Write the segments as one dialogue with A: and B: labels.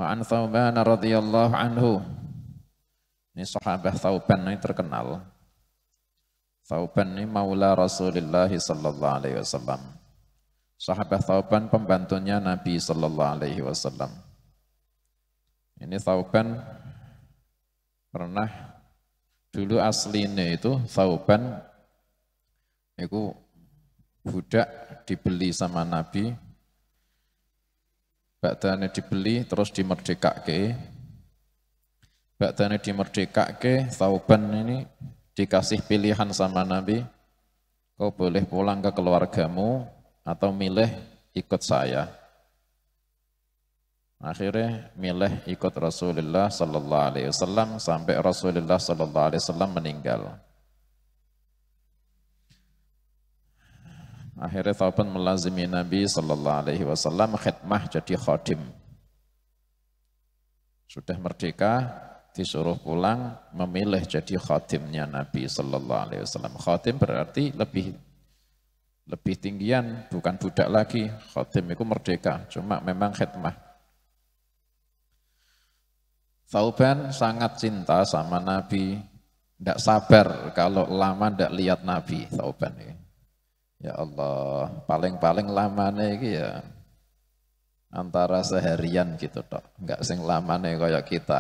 A: Wa an Thauban radhiyallahu anhu. Ini sahabat Thauban ini terkenal. Thauban ini maula Rasulullah sallallahu alaihi wasallam. Sahabat Thauban pembantunya Nabi sallallahu alaihi wasallam. Ini Thauban pernah dulu aslinya itu Thauban itu budak dibeli sama Nabi. Ba'dane dibeli terus dimerdekake. Ba'dane dimerdekake, Thauban ini dikasih pilihan sama Nabi, kau boleh pulang ke keluargamu atau milih ikut saya. Akhirnya milih ikut Rasulullah sallallahu alaihi wasallam sampai Rasulullah sallallahu alaihi wasallam meninggal. Akhirnya Thauban melazimi Nabi sallallahu alaihi wasallam khidmah jadi khadim. Sudah merdeka, disuruh pulang, memilih jadi khadimnya Nabi sallallahu alaihi wasallam. Khadim berarti lebih tinggian, bukan budak lagi. Khadim itu merdeka, cuma memang khidmah. Thauban sangat cinta sama Nabi, tidak sabar kalau lama tidak lihat Nabi. Thauban ini, ya Allah, paling-paling lamanya ini ya antara seharian gitu toh, enggak sing lamanya kayak kita.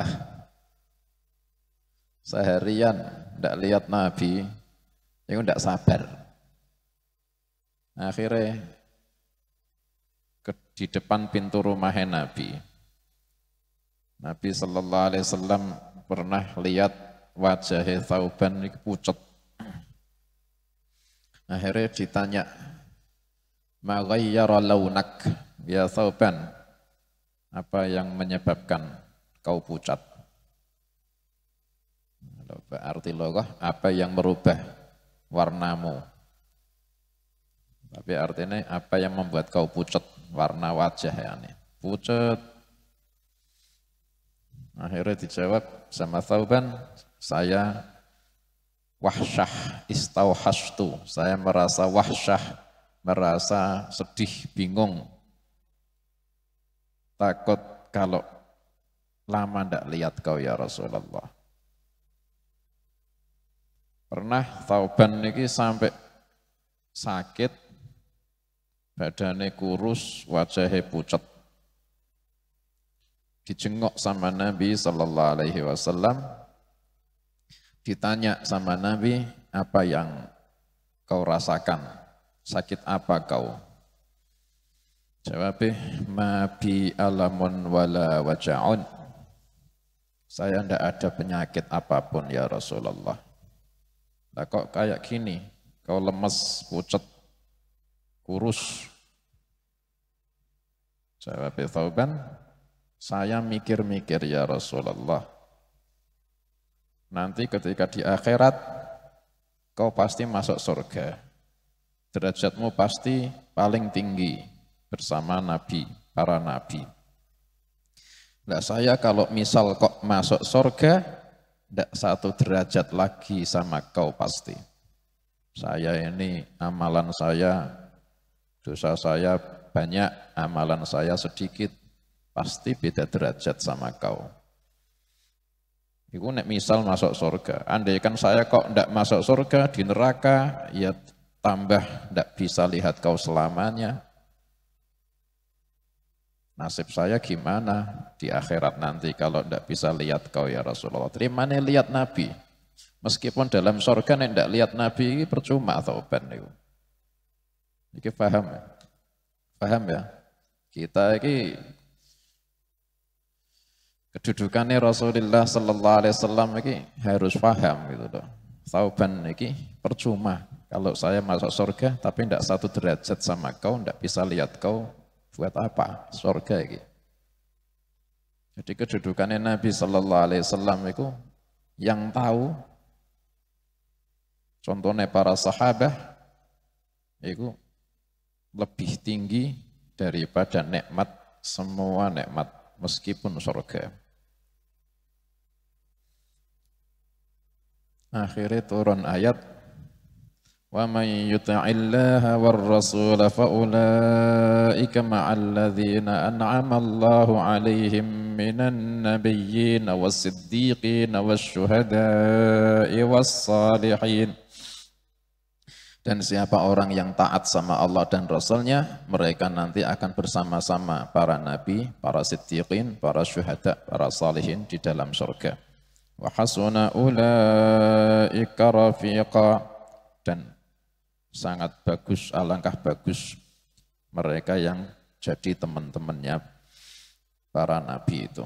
A: Seharian tidak lihat Nabi, itu tidak sabar. Akhirnya di depan pintu rumahnya Nabi sallallahu alaihi wasallam pernah lihat wajah Thauban itu pucat. Akhirnya ditanya, "Ma ghayyara launak ya Thauban?" Apa yang menyebabkan kau pucat? Arti logoh, apa yang merubah warnamu? Tapi artinya apa yang membuat kau pucat warna wajah ya ini? Pucat. Akhirnya dijawab sama Thauban, saya wahsyah istauhastu, saya merasa wahsyah, merasa sedih, bingung, takut kalau lama tidak lihat kau ya Rasulullah. Pernah Thauban ini sampai sakit, badannya kurus, wajahnya pucat. Dijenguk sama Nabi sallallahu alaihi wasallam, ditanya sama Nabi, apa yang kau rasakan? Sakit apa kau? Jawabnya, ma bi alamun wala waja'un. Saya tidak ada penyakit apapun ya Rasulullah. Lah kok kayak gini, kau lemes, pucat, kurus. Jawabnya Thauban, saya mikir-mikir ya Rasulullah. Nanti ketika di akhirat, kau pasti masuk surga. Derajatmu pasti paling tinggi bersama Nabi, para Nabi. Nah saya kalau misal kok masuk surga, tidak satu derajat lagi sama kau pasti. Saya ini amalan saya, dosa saya banyak, amalan saya sedikit, pasti beda derajat sama kau. Itu nek misal masuk surga. Andaikan saya kok tidak masuk surga, di neraka, ya tambah tidak bisa lihat kau selamanya. Nasib saya gimana di akhirat nanti kalau tidak bisa lihat kau ya Rasulullah. Terimanya lihat Nabi. Meskipun dalam surga nek tidak lihat Nabi, ini percuma Thauban itu. Ini paham ya? Paham ya? Kita ini kedudukannya Rasulullah sallallahu alaihi wasallam ini harus paham gitu loh. Thauban ini percuma kalau saya masuk surga tapi tidak satu derajat sama kau, tidak bisa lihat kau, buat apa surga ini? Jadi kedudukannya Nabi sallallahu alaihi wasallam itu yang tahu, contohnya para sahabat itu lebih tinggi daripada nikmat, semua nikmat meskipun surga. Akhirnya turun ayat, wa may yuti'illaha war rasul fa ulaika ma'al ladzina an'ama Allahu 'alaihim minan nabiyyin was-siddiqin wasyuhada'i was-salihin. Dan siapa orang yang taat sama Allah dan Rasul-Nya, mereka nanti akan bersama-sama para nabi, para siddiqin, para syuhada, para salihin di dalam surga. Wa hasuna ulaika rafiqa, dan sangat bagus, alangkah bagus mereka yang jadi teman-temannya para nabi itu.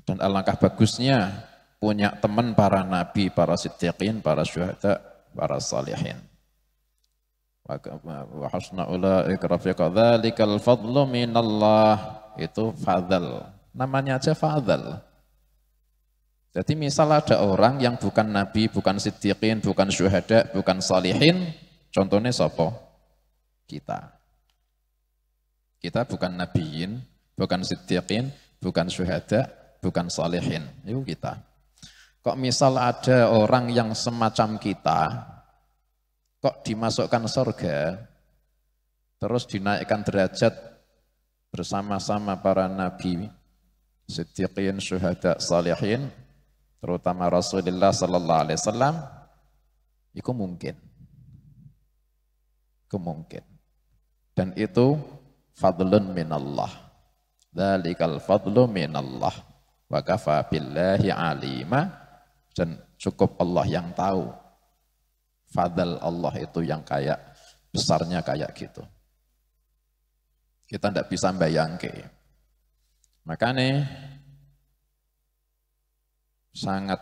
A: Dan alangkah bagusnya punya teman para nabi, para siddiqin, para syuhada, para salihin. Wa hasna ulaika rafiqa dzalikal fadlu minallah, itu fadl, namanya aja fadl. Jadi misal ada orang yang bukan nabi, bukan siddiqin, bukan syuhada, bukan salihin, contohnya sapa? Kita bukan nabiyin, bukan siddiqin, bukan syuhada, bukan salihin, itu kita. Kok misal ada orang yang semacam kita kok dimasukkan surga, terus dinaikkan derajat bersama-sama para nabi, siddiqin, syuhada, salihin, terutama Rasulullah sallallahu alaihi wasallam, itu mungkin. Dan itu fadlun minallah. Dzalikal fadlu minallah. Wa kafa billahi alima, dan cukup Allah yang tahu. Fadl Allah itu yang kayak besarnya kayak gitu. Kita tidak bisa bayangke. Makanya sangat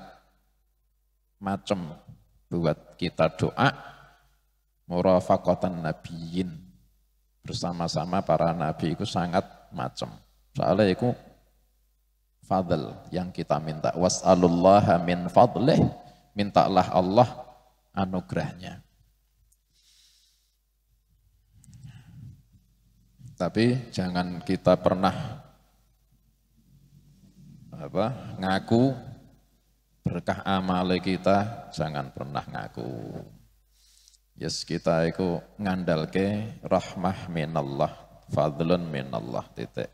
A: macam buat kita doa murafaqatan nabiyyin, bersama-sama para nabi itu sangat macam. Soalnya itu fadl yang kita minta. Was'alullaha min fadlih, mintalah Allah anugerahnya. Tapi jangan kita pernah ngaku berkah amale kita, jangan pernah ngaku. Yes, kita itu ngandalke rahmah minallah, fadlun minallah, titik.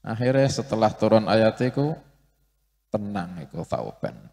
A: Akhirnya setelah turun ayat itu tenang itu tauban.